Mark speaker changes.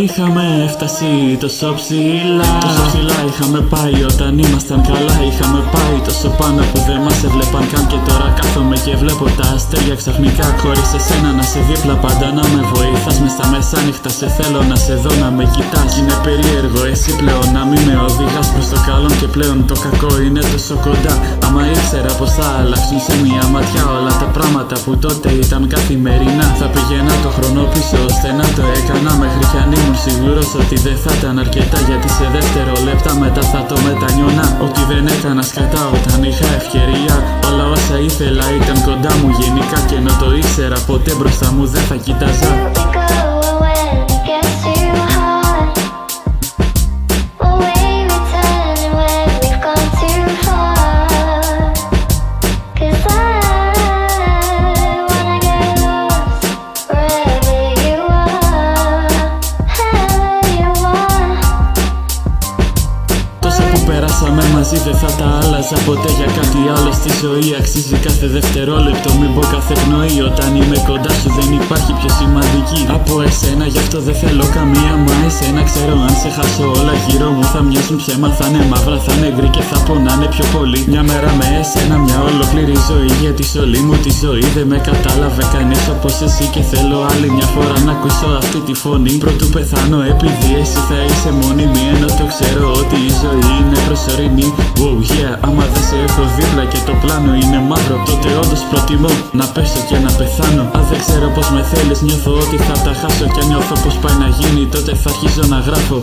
Speaker 1: είχαμε φτάσει τόσο ψηλά. Τόσο ψηλά είχαμε πάει όταν ήμασταν καλά. Είχαμε πάει τόσο πάνω που δεν μας έβλεπαν καν. Και τώρα κάθομαι και βλέπω τα αστέρια ξαφνικά. Χωρίς εσένα να σε δίπλα πάντα να με βοηθάς. Μες στα μεσάνυχτα σε θέλω να σε δω να με κοιτάς. Είναι περίεργο εσύ πλέον να μην με οδηγάς προς το καλό. Και πλέον το κακό είναι τόσο κοντά. Άμα ήξερα πως θα αλλάξουν σε μια ματιά όλα τα πράγματα που τότε ήταν καθημερινά. Θα πήγαινα το χρόνο πίσω ώστε να το έκανα. Μέχρι κι αν ήμουν σίγουρος ότι δεν θα ήταν αρκετά. Γιατί σε δευτερόλεπτα μετά θα το μετανιώνα. Ότι δεν έκανα σκατά όταν είχα ευκαιρία. Όλα όσα ήθελα ήταν κοντά μου γενικά. Και ενώ το ήξερα ποτέ μπροστά μου δεν θα κοιτάζα. Πέρασαμε μαζί δεν θα τα άλλαζα ποτέ για κάτι άλλο στη ζωή. Αξίζει κάθε δευτερόλεπτο, μην πω κάθε πνοή. Όταν είμαι κοντά σου δεν υπάρχει πιο σημαντική από εσένα. Γι' αυτό δεν θέλω καμία μα εσένα. Ξέρω αν σε χάσω όλα γύρω μου θα μοιάζουν ψέμα. Θα είναι μαύρα, θα είναι γκρι και θα πονάνε πιο πολύ. Μια μέρα με εσένα, μια ολόκληρη ζωή. Γιατί σ' όλη μου τη ζωή δεν με κατάλαβε κανείς όπως εσύ. Και θέλω άλλη μια φορά να ακούσω αυτή τη φωνή πρωτού πεθάνω, επειδή εσύ θα είσαι μόνιμη. Ενώ το ξέρω ότι η ζωή είναι προσωρινή. Oh yeah, άμα δεν σε έχω δίπλα και το πλάνο είναι μαύρο, τότε όντως προτιμώ να πέσω και να πεθάνω. Αν δεν ξέρω πως με θέλεις, νιώθω ότι θα τα χάσω. Κι αν νιώθω πως πάει να γίνει, τότε θα αρχίζω να γράφω.